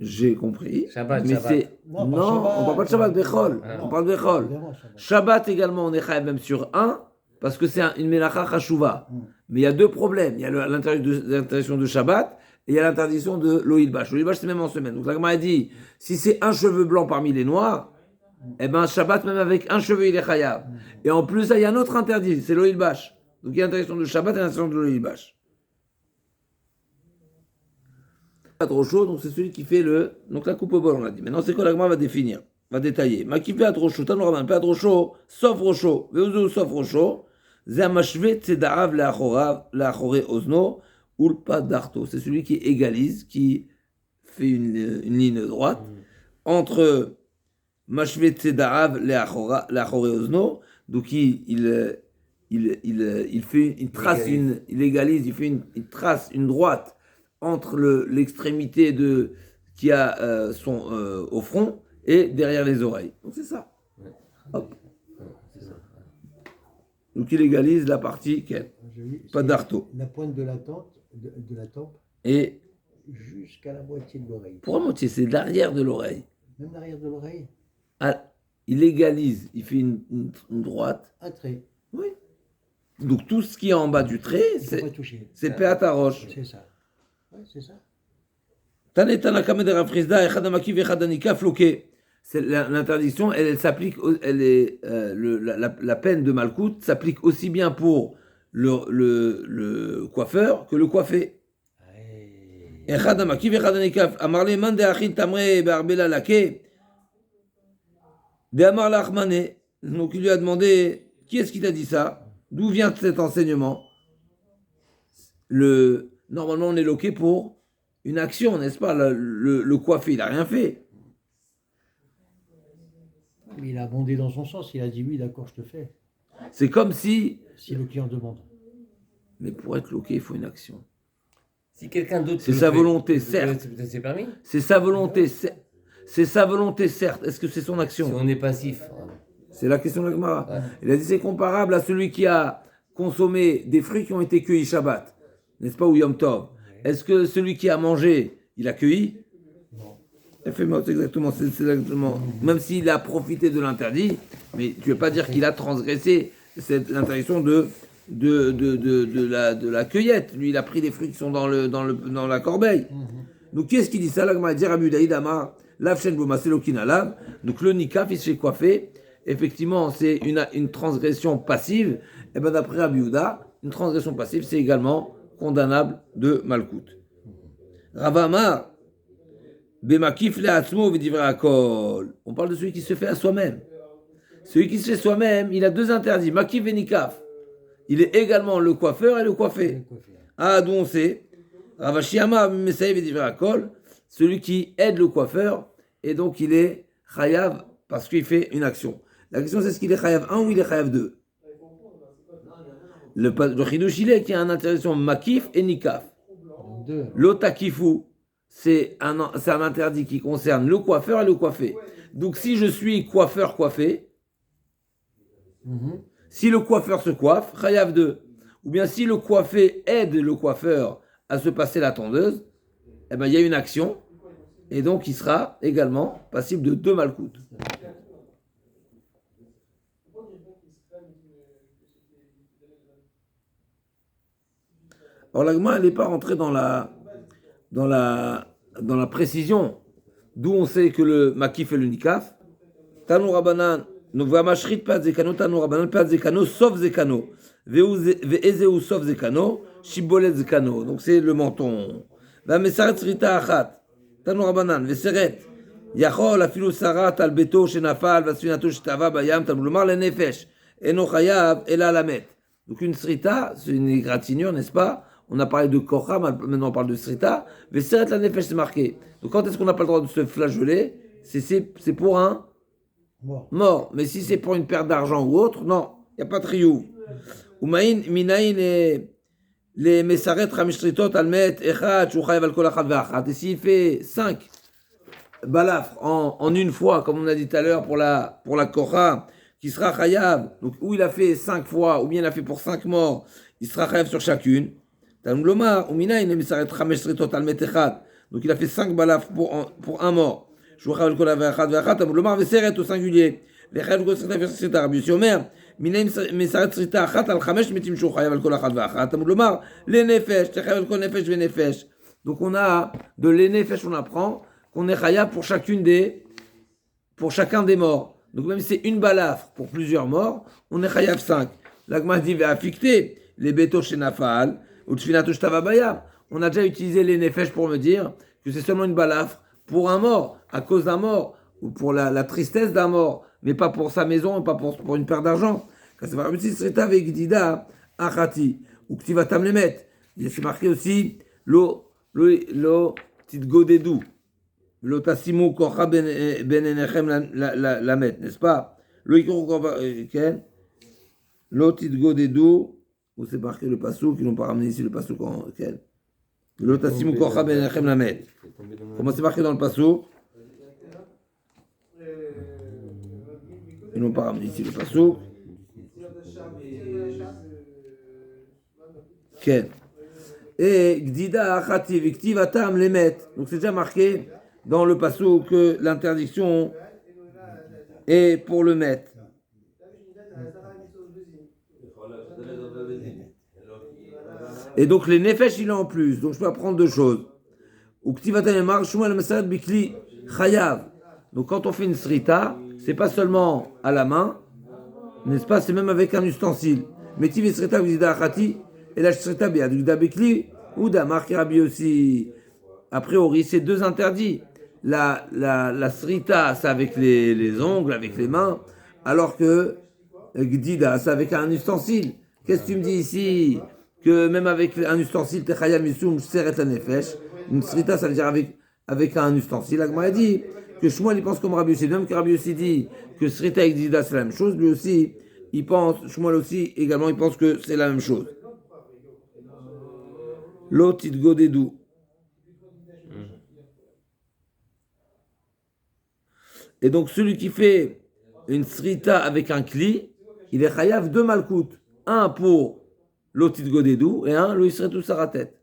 J'ai compris. Shabbat, mais Shabbat. c'est. Non, Non, pas Shabbat. on parle pas de Shabbat, Bechol. Ah. On parle de Bechol. Évidemment, Shabbat. Shabbat également, on est chayav même sur un, parce que c'est une melacha chashuva. Mais il y a 2 problèmes. Il y a l'interdiction de Shabbat et il y a l'interdiction de l'oïlbash. L'oïlbash, c'est même en semaine. Donc la Gemara a dit, si c'est un cheveu blanc parmi les noirs, eh ben Shabbat, même avec un cheveu, il est chayav. Et en plus, il y a un autre interdit, c'est l'oïlbash. Donc il y a l'interdiction de Shabbat et l'interdiction de l'oïlbash. Pas trop chaud, donc c'est celui qui fait donc la coupe au bol, on l'a dit. Maintenant, c'est quoi la Gemara va définir, va détailler. Makifé à trop chaud, Tanoraman, pas trop chaud, sauf rocho, veouzou sauf rocho, Zamashve tsedarav leachore ozno, ulpa darto. C'est celui qui égalise, qui fait une ligne droite entre Mashve tsedarav leachore ozno, donc il fait une trace, il égalise, il fait une trace, une droite entre l'extrémité qui a au front et derrière les oreilles. Donc c'est ça. Hop. Donc il égalise la partie pas d'arto. La pointe de la tempe, Et jusqu'à la moitié de l'oreille. pour la moitié, c'est l'arrière de l'oreille. Même l'arrière de l'oreille. Ah, il égalise, il fait une droite. Un trait. Oui. Donc tout ce qui est en bas du trait, Il ne faut pas toucher. c'est Péata Roche. C'est ça. Ouais, c'est ça. L'interdiction, elle s'applique, la peine de Malkout s'applique aussi bien pour le coiffeur que le coiffé. Donc il lui a demandé, qui est-ce qui t'a dit ça? D'où vient cet enseignement? Normalement, on est loqué pour une action, n'est-ce pas? Le coiffé, il n'a rien fait. Mais il a abondé dans son sens. Il a dit oui, d'accord, je te fais. C'est comme si... Si le client demande. Mais pour être loqué, il faut une action. Si quelqu'un d'autre. C'est le sa fait, volonté, certes. C'est permis. C'est sa volonté, c'est sa volonté, certes. Est-ce que c'est son Si action? on est passif. C'est la question de la Gemara. Ouais. Il a dit c'est comparable à celui qui a consommé des fruits qui ont été cueillis Shabbat, n'est-ce pas, ou Yom Tov. Est-ce que celui qui a mangé, il a cueilli? Non. Effectivement, c'est exactement, c'est exactement. Même s'il a profité de l'interdit, mais tu ne veux pas dire qu'il a transgressé cette interdiction de la cueillette. Lui, il a pris des fruits qui sont dans la corbeille. Donc, qu'est-ce qu'il dit ça? La Gemara dit Rabbi Yudaïd Amar, Lav Shen Boma Selokin Alav. Donc, le nikaf, il se fait coiffer. Effectivement, c'est une transgression passive. Et bien, d'après Rabbi Yehuda, une transgression passive, c'est également condamnable de Malkout. Rav Amar, Bemakif le'atzmo v'divrei hakol. On parle de celui qui se fait à soi-même. Celui qui se fait soi-même, il a deux interdits, makif et nikaf. Il est également le coiffeur et le coiffé. Ah, d'où on sait. Rav Ashi Amar Mesaï v'divrei hakol. Celui qui aide le coiffeur, et donc il est chayav parce qu'il fait une action. La question c'est est-ce qu'il est chayav 1 ou il est chayav 2? Le chidouch il est qu'il y a une interdiction makif et nikaf. L'otakifu, c'est un interdit qui concerne le coiffeur et le coiffé. Donc si je suis coiffeur coiffé, si le coiffeur se coiffe, chayav 2. Ou bien si le coiffé aide le coiffeur à se passer la tondeuse, eh ben, il y a une action, et donc il sera également passible de 2 malkout. Alors la Gemara, elle n'est pas rentrée dans la précision, d'où on sait que le makif et le nikaf. Tanou Rabanan, nous voyons mashrit pas zekano, tanou Rabanan pas zekano, sauf zekano. Ve'ezeu sauf zekano, shibolet zekano. Donc c'est le menton. Va mesaret srita achat. Tanou Rabanan, ve'seret. Yachol afilu sarat al beto shenafal, vasvinato shetava bayam, tanou lomar le nefesh. Eno chayav, ela lamet. Donc une srita, c'est une égratignure, n'est-ce pas? On a parlé de kocha, maintenant on parle de srita. Ve'seret la nefesh, c'est marqué. Donc quand est-ce qu'on n'a pas le droit de se flageoler? C'est pour un mort. Mais si c'est pour une perte d'argent ou autre, non, il n'y a pas de triouf. Umaïn, minaïn, les mesaret ramishritot almet, echad, shuchayev al kol achad ve'achad. Et s'il fait 5 balafres en une fois, comme on a dit tout à l'heure pour la kocha, qui sera chayav, donc où il a fait 5 fois, ou bien il a fait pour 5 morts, il sera chayav sur chacune. Talmud lomar, uminaïn, les mesaret ramishritot almet, echad. Donc il a fait 5 balafres pour un mort. Shuchayev al kol achad ve'achad, talmud lomar, ve'seret au singulier. L'echad ou srita ve'srita, Rabbi Yossi Omer, minaïn mesaret srita achat al chamesh mitim shuchayev al kol achad ve'achad. Talmud lomar, les nefesh, techayev al kol nefesh ve'nefesh. Donc on a de l'enefesh, on apprend qu'on est chayav pour chacun des morts. Donc même si c'est une balafre pour plusieurs morts, on est chayav 5. L'agma dit ve'afikte les beto shenafal ou tfinato shtava bayam. On a déjà utilisé l'enefesh pour me dire que c'est seulement une balafre pour un mort, à cause d'un mort, ou pour la tristesse d'un mort, mais pas pour sa maison, pas pour une perte d'argent. Quand c'est marqué srita ve'gdida achati ou ktivatam lemet. Il est marqué aussi lo titgodedou. Lo tasimu kocha ben enechem la met, n'est-ce pas? Lo titgodedou, où c'est marqué le passouk, ils n'ont pas ramené ici le passouk en quel? Lo tasimu kocha ben enechem la met. Comment c'est marqué dans le passouk? Ils n'ont pas ramené ici le passouk. Quel? Et Gdida Achati Viktivatam Lemet. Donc c'est déjà marqué dans le passage que l'interdiction est pour le mettre. Et donc les nefesh il est en plus. Donc je peux apprendre 2 choses. Ou Ktivatam Lemar Shumal Masarat Bikli Chayav. Donc quand on fait une srita, c'est pas seulement à la main, n'est-ce pas? C'est même avec un ustensile. Metiv srita Gdida Achati. Et la shrita bi'adugda bekli ou d'amar Rabbi aussi. A priori, c'est 2 interdits. La srita, c'est avec les ongles, avec les mains, alors que gdida, c'est avec un ustensile. Qu'est-ce que tu me dis ici? Que même avec un ustensile, techaya misum seret la nefesh. Une srita, ça veut dire avec un ustensile. L'agma a dit que Shmuel, il pense comme Rabbi aussi. Même que Rabbi aussi dit que srita et gdida, c'est la même chose. Lui aussi, il pense, Shmuel aussi, également, il pense que c'est la même chose. L'autre, il godedou. Et donc, celui qui fait une srita avec un kli, il est chayav deux malkout. Un pour l'otit godedou et un, le isretou saratet.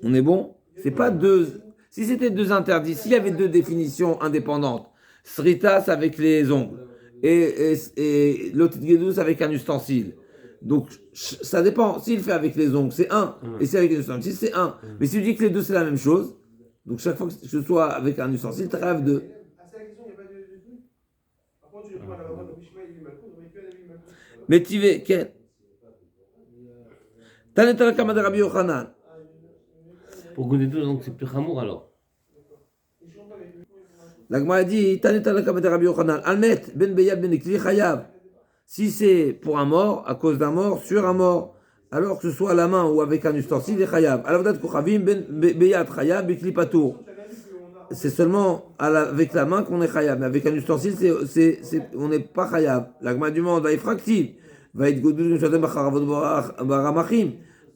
On est bon? C'est pas deux. Si c'était deux interdits, s'il y avait deux définitions indépendantes, srita, c'est avec les ongles. Et l'otit godedou, c'est avec un ustensile. Donc, ça dépend. S'il fait avec les ongles, c'est un. Et si avec un ustensile, c'est un. Mais si tu dis que les deux, c'est la même chose, donc chaque fois que ce soit avec un ustensile, tu rêves de. Mais tu veux, quel Taneta la kama de Rabbi Yochanan. Pour Godedou, donc c'est plus Hamour alors. La Gemara a dit Taneta la kama de Rabbi Yochanan. Almet ben beyad ben ekli chayav. Si c'est pour un mort, à cause d'un mort, sur un mort, alors que ce soit à la main ou avec un ustensile, il est chayav. Alavdat kochavim ben beyad chayav bekli patour. C'est seulement avec la main qu'on est chayav, mais avec un ustensile, on n'est pas chayav. La Gemara demande va être fractive, va être godedou,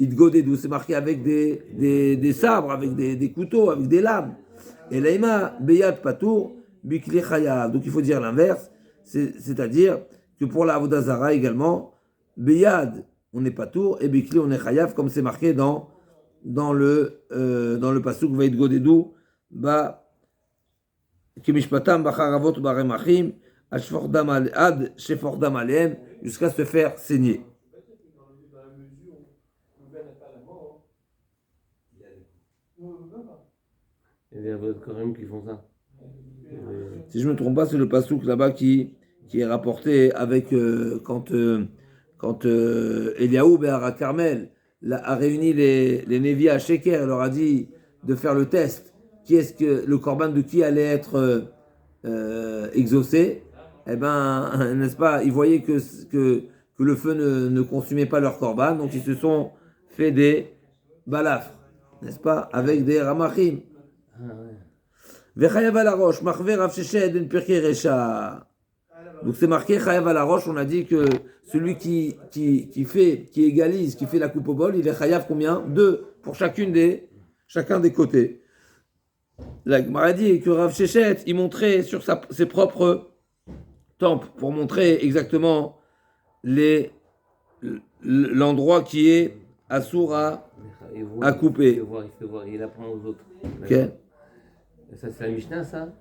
il godedou, c'est marqué avec des sabres, avec des couteaux, avec des lames. Et l'aima beyad patour bikli chayav. Donc il faut dire l'inverse, c'est-à-dire que pour la avodah zara également, beyad on n'est patour et bikli on est chayav, comme c'est marqué dans le pasuk va être godedou. Kimishpatam bacharavot baremachim ad shefordam aleem jusqu'à se faire saigner. Il y a des Korim qui font ça. Si je ne me trompe pas, c'est le pasuk là-bas qui est rapporté avec quand Eliaou Béhara Carmel a réuni les Névi à Sheker, leur a dit de faire le test. Qui est-ce que le corban de qui allait être exaucé? Eh ben, n'est-ce pas? Ils voyaient que le feu ne consumait pas leur corban, donc ils se sont fait des balafres, n'est-ce pas? Avec des ramachim. Vechayav à la roche, marvé Rav Sheshet ben Pirkei Resha. Donc c'est marqué chayav à la roche. On a dit que celui qui égalise, qui fait la coupe au bol, il est chayav combien? Deux pour chacun des côtés. La Gemara dit que Rav Sheshet, il montrait sur ses propres tempes pour montrer exactement l'endroit qui est assourd à couper. Il fait voir, il apprend aux autres. Okay. Ça, c'est la Mishnah, ça?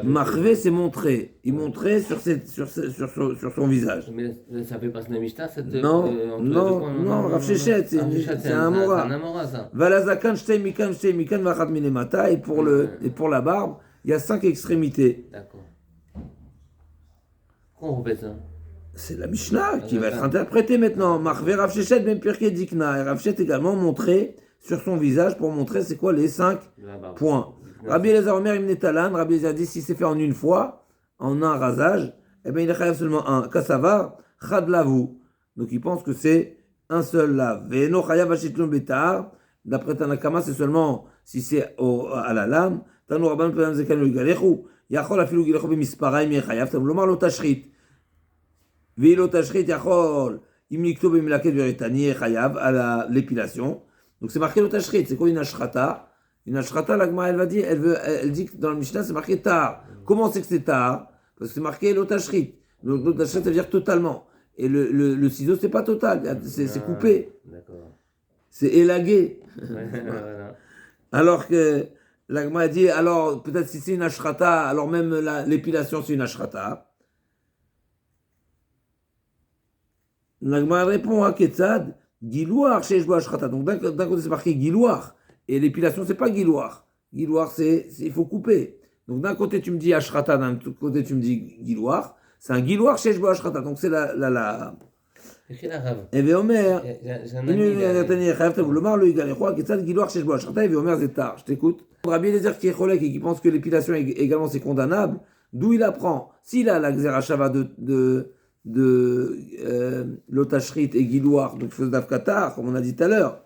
Marvé, c'est montrer. Il montrait sur son visage. Mais ça fait pas la Mishnah, cette. Non, Rav Sheshet, c'est un Amora. C'est un Amora, ça. Valazakan, shtei mikan, vachat minemata. Et pour la barbe, il y a 5 extrémités. D'accord. Pourquoi on refait ça? C'est la Mishnah qui va être interprétée maintenant. Marvé Rav Sheshet ben Pirkei Dikna. Et Rav Sheshet également montré sur son visage pour montrer c'est quoi les 5 points. Rabbi Elazar Omer Ibn Talan, Rabbi Elazar dit si c'est fait en une fois, en un rasage, eh bien il est chayav seulement un. Kassavar, chad lavu. Donc il pense que c'est un seul lave. Ve'eno chayav ashitlon betar. D'après Tanakama, c'est seulement si c'est à la lame. Tanu rabban pedam zekanu igalechu. Yachol afilu gilechu b'misparaim yechayav. Tam lomar lo tashrit. Ve'ilo tashrit yachol. Im nikto b'milaket veritani yechayav à l'épilation. Donc c'est marqué l'otashrit, c'est quoi une ashrata? Une ashrata, la Gemara, elle dit que dans le Mishnah, c'est marqué tar. Comment c'est que c'est tar? Parce que c'est marqué l'otashrit. Donc l'otashrit, ça veut dire totalement. Et le ciseau, c'est pas total, c'est coupé. D'accord. C'est élagué. Voilà. Alors que la Gemara dit, alors peut-être si c'est une ashrata, alors même l'épilation, c'est une ashrata. La Gemara répond à Ketzad. Gilouar chez Eshbo Ashrata. Donc d'un côté c'est marqué Gilouar. Et l'épilation c'est pas Gilouar. Gilouar il faut couper. Donc d'un côté tu me dis Ashrata, d'un côté tu me dis Gilouar. C'est un Gilouar chez Eshbo Ashrata. Donc c'est la. Et Véomer. Je t'écoute. Rabbi Eliezer qui est cholek et qui pense que l'épilation également c'est condamnable. D'où il apprend? S'il a la Xerashava de l'otashrit et gilouar, donc chose d'afkatar, comme on a dit tout à l'heure.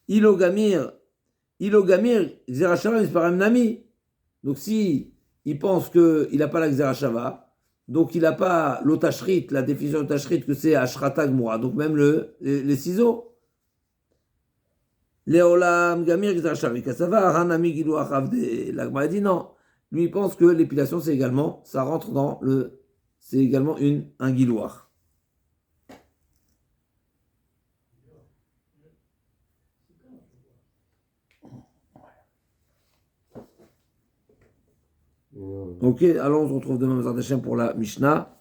Ilogamir, Xerashava, Misparam Nami. Donc si il pense qu'il n'a pas la Xerashava, Donc il n'a pas l'otashrit, la définition d'otashrit que c'est ashrata gmura. Donc même les ciseaux. Léolam gamir gzachari kasava hanami giluach avde. L'agma dit non. Lui il pense que l'épilation c'est également, ça rentre dans c'est également un gilouach. Ok, alors on se retrouve demain Bezrat Hashem pour la Mishnah.